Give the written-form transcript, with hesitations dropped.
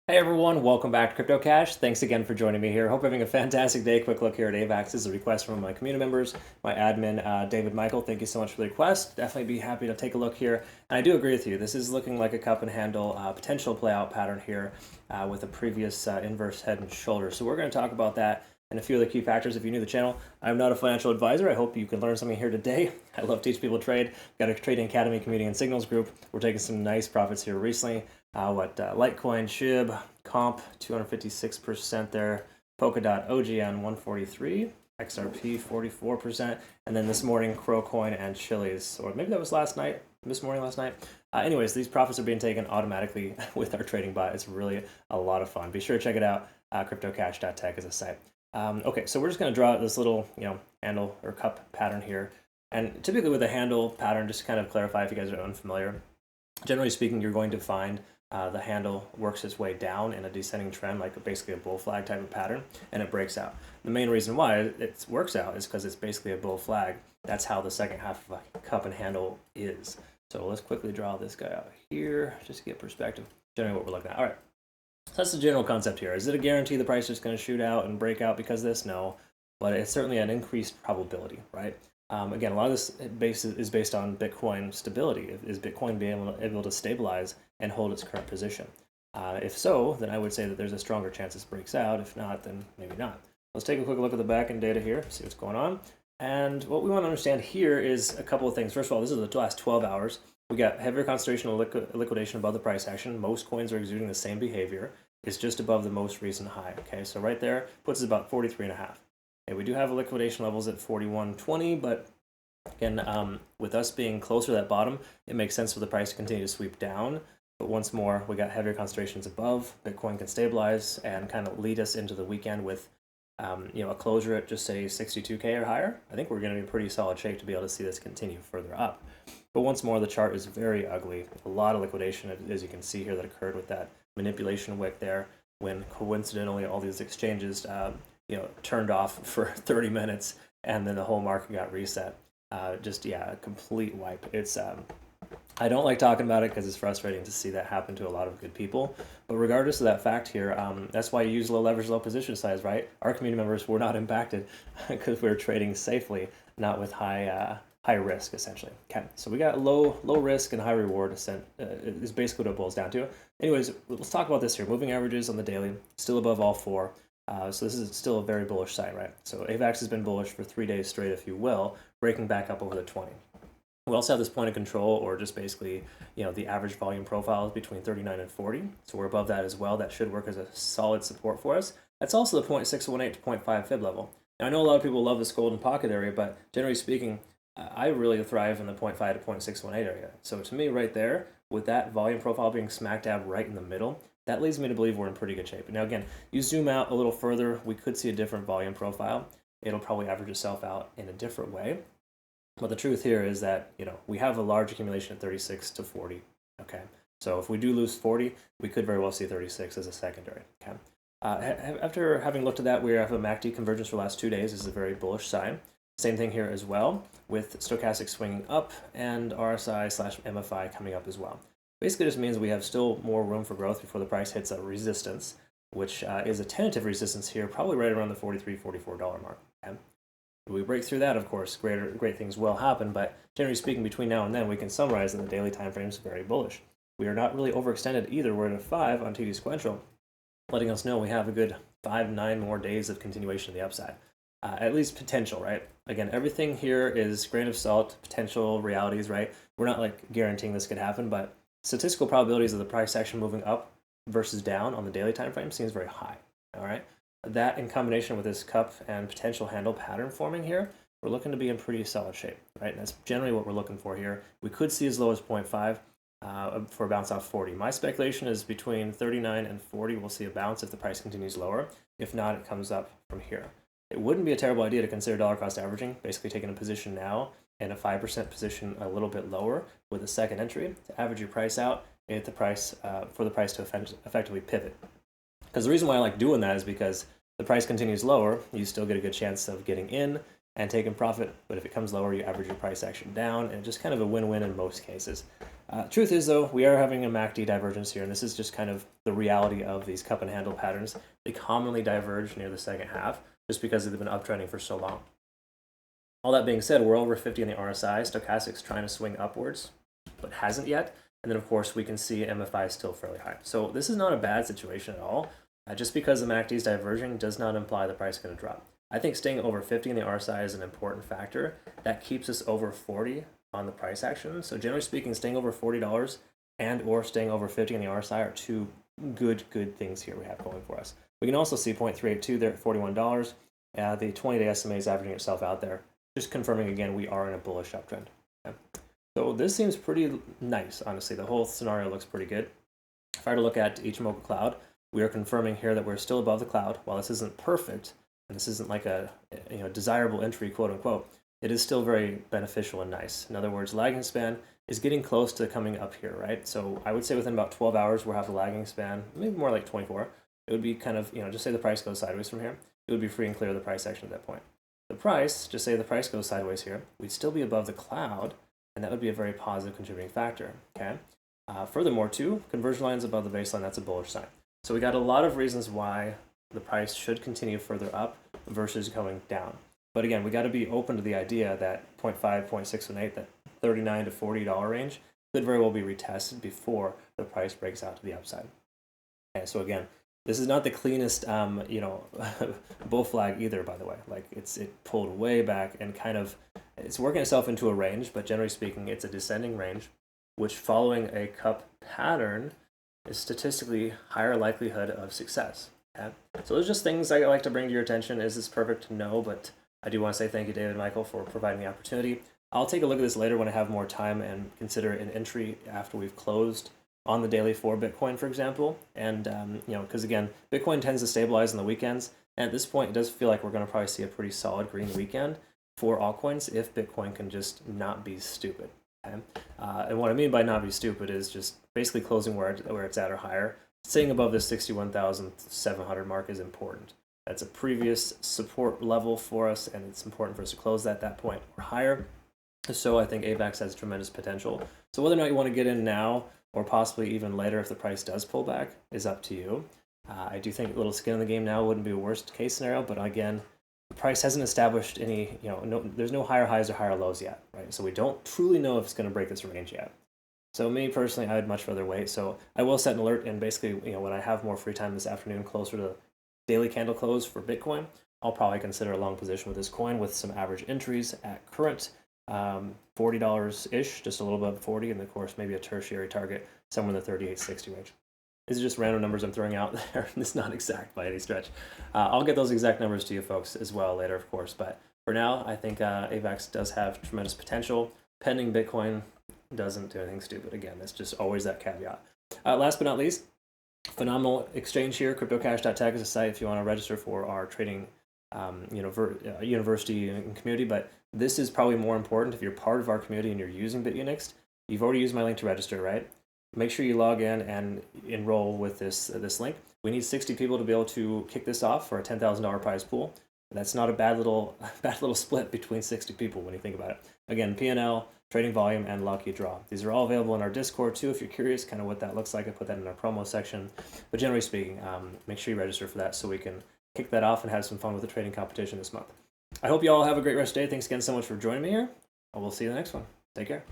Hey everyone, welcome back to Crypto Cash. Thanks again for joining me here. Hope you're having a fantastic day. Quick look here at AVAX. This is a request from my community members, my admin, David Michael. Thank you so much for the request. Definitely be happy to take a look here. And I do agree with you. This is looking like a cup and handle potential play out pattern here with a previous inverse head and shoulder. So we're going to talk about that and a few of the key factors. If you're new to the channel, I'm not a financial advisor. I hope you can learn something here today. I love teaching people to trade. Got a trading academy, community, and signals group. We're taking some nice profits here recently. Litecoin, SHIB, Comp 256% there, Polkadot, OGN 143, XRP 44%, and then this morning Crowcoin and Chili's, or maybe that was last night, this morning, last night. Anyways, these profits are being taken automatically with our trading bot. It's really a lot of fun. Be sure to check it out. CryptoCash.tech is a site. Okay, so we're just going to draw this little, handle or cup pattern here. And typically with a handle pattern, just to kind of clarify if you guys are unfamiliar, generally speaking, you're going to find the handle works its way down in a descending trend, like basically a bull flag type of pattern, and it breaks out. The main reason why it works out is because it's basically a bull flag. That's how the second half of a cup and handle is. So let's quickly draw this guy out here, just to get perspective. Generally what we're looking at. All right, so that's the general concept here. Is it a guarantee the price is going to shoot out and break out because of this? No, but it's certainly an increased probability, right? Again, a lot of this is based on Bitcoin stability. Is Bitcoin being able to stabilize and hold its current position? If so, then I would say that there's a stronger chance this breaks out. If not, then maybe not. Let's take a quick look at the back-end data here, see what's going on. And what we want to understand here is a couple of things. First of all, this is the last 12 hours. We got heavier concentration of liquidation above the price action. Most coins are exuding the same behavior. It's just above the most recent high. Okay, so right there puts us about 43.5. Okay, we do have liquidation levels at 41.20, but again, with us being closer to that bottom, it makes sense for the price to continue to sweep down. But once more, we got heavier concentrations above. Bitcoin can stabilize and kind of lead us into the weekend with a closure at just say 62K or higher. I think we're going to be in pretty solid shape to be able to see this continue further up. But once more, the chart is very ugly. A lot of liquidation, as you can see here, that occurred with that manipulation wick there when coincidentally all these exchanges turned off for 30 minutes and then the whole market got reset. A complete wipe. It's I don't like talking about it because it's frustrating to see that happen to a lot of good people. But regardless of that fact here, that's why you use low leverage, low position size, right? Our community members were not impacted because we were trading safely, not with high risk, essentially. Okay, so we got low risk and high reward. Is basically what it boils down to. Anyways, let's talk about this here. Moving averages on the daily, still above all four. So this is still a very bullish sign, right? So AVAX has been bullish for 3 days straight, if you will, breaking back up over the 20. We also have this point of control, or just basically, the average volume profile is between 39 and 40. So we're above that as well. That should work as a solid support for us. That's also the 0.618 to 0.5 fib level. Now, I know a lot of people love this golden pocket area, but generally speaking, I really thrive in the 0.5 to 0.618 area. So to me, right there, with that volume profile being smack dab right in the middle, that leads me to believe we're in pretty good shape. Now, again, you zoom out a little further, we could see a different volume profile. It'll probably average itself out in a different way. But the truth here is that, we have a large accumulation at 36 to 40. Okay. So if we do lose 40, we could very well see 36 as a secondary. Okay. After having looked at that, we have a MACD convergence for the last 2 days. This is a very bullish sign. Same thing here as well, with stochastic swinging up and RSI/MFI coming up as well. Basically, this means we have still more room for growth before the price hits a resistance, which is a tentative resistance here, probably right around the $43, $44 mark. Okay? If we break through that, of course, great things will happen, but generally speaking, between now and then, we can summarize that the daily time frame is very bullish. We are not really overextended either. We're at a 5 on TD sequential, letting us know we have a good 5-9 more days of continuation of the upside. At least potential, right? Again, everything here is grain of salt, potential realities, right? We're not guaranteeing this could happen, but statistical probabilities of the price action moving up versus down on the daily time frame seems very high. All right, that in combination with this cup and potential handle pattern forming here, we're looking to be in pretty solid shape, right? And that's generally what we're looking for here. We could see as low as 0.5 for a bounce off 40. My speculation is between 39 and 40. We'll see a bounce if the price continues lower. If not, it comes up from here. It wouldn't be a terrible idea to consider dollar cost averaging, basically taking a position now and a 5% position a little bit lower with a second entry to average your price out and hit the price for the price to effectively pivot. Because the reason why I like doing that is because the price continues lower, you still get a good chance of getting in and taking profit. But if it comes lower, you average your price action down, and just kind of a win-win in most cases. Truth is, though, we are having a MACD divergence here, and this is just kind of the reality of these cup and handle patterns. They commonly diverge near the second half just because they've been uptrending for so long. All that being said, we're over 50 on the RSI. Stochastic's trying to swing upwards, but hasn't yet. And then, of course, we can see MFI is still fairly high. So this is not a bad situation at all. Just because the MACD is diverging does not imply the price is going to drop. I think staying over 50 in the RSI is an important factor. That keeps us over 40 on the price action. So generally speaking, staying over $40 and or staying over 50 on the RSI are two good things here we have going for us. We can also see 0.382 there at $41. The 20-day SMA is averaging itself out there. Just confirming again, we are in a bullish uptrend. Okay. So this seems pretty nice, honestly. The whole scenario looks pretty good. If I were to look at Ichimoku Cloud, we are confirming here that we're still above the cloud. While this isn't perfect, and this isn't like a desirable entry, quote unquote, it is still very beneficial and nice. In other words, lagging span is getting close to coming up here, right? So I would say within about 12 hours, we'll have a lagging span, maybe more like 24. It would be kind of, just say the price goes sideways from here. It would be free and clear of the price action at that point. The price, just say the price goes sideways here, we'd still be above the cloud, and that would be a very positive contributing factor, okay? Furthermore, too, conversion lines above the baseline, that's a bullish sign. So we got a lot of reasons why the price should continue further up versus going down. But again, we got to be open to the idea that 0.5, 0.618, that $39 to $40 range could very well be retested before the price breaks out to the upside. Okay, so again, this is not the cleanest, bull flag either, by the way. Like it pulled way back and kind of, it's working itself into a range, but generally speaking, it's a descending range, which following a cup pattern is statistically higher likelihood of success. Okay? So those are just things I like to bring to your attention. Is this perfect? No, but I do want to say thank you, David and Michael, for providing the opportunity. I'll take a look at this later when I have more time and consider an entry after we've closed on the daily for Bitcoin, for example. And, because again, Bitcoin tends to stabilize on the weekends. And at this point, it does feel like we're going to probably see a pretty solid green weekend for altcoins if Bitcoin can just not be stupid. Okay? And what I mean by not be stupid is just basically closing where it's at or higher. Staying above this 61,700 mark is important. That's a previous support level for us, and it's important for us to close at that point or higher. So I think AVAX has tremendous potential. So whether or not you want to get in now or possibly even later if the price does pull back is up to you. I do think a little skin in the game now wouldn't be a worst case scenario, but again, the price hasn't established any, there's no higher highs or higher lows yet, right? So we don't truly know if it's going to break this range yet. So me personally, I'd much rather wait. So I will set an alert, and basically, when I have more free time this afternoon, closer to daily candle close for Bitcoin, I'll probably consider a long position with this coin with some average entries at current $40-ish, just a little above 40, and of course maybe a tertiary target somewhere in the 38.60 range. These are just random numbers I'm throwing out there. It's not exact by any stretch. I'll get those exact numbers to you folks as well later, of course. But for now, I think AVAX does have tremendous potential. Pending Bitcoin doesn't do anything stupid. Again, that's just always that caveat. Last but not least, phenomenal exchange here. CryptoCash.tech is a site if you want to register for our trading university and community. But this is probably more important if you're part of our community and you're using Bitunix. You've already used my link to register, right? Make sure you log in and enroll with this link. We need 60 people to be able to kick this off for a $10,000 prize pool. That's not a bad little split between 60 people when you think about it. Again, P&L, trading volume, and lucky draw. These are all available in our Discord too. If you're curious kind of what that looks like, I put that in our promo section. But generally speaking, make sure you register for that so we can kick that off and have some fun with the trading competition this month. I hope you all have a great rest of the day. Thanks again so much for joining me here. And we'll see you in the next one. Take care.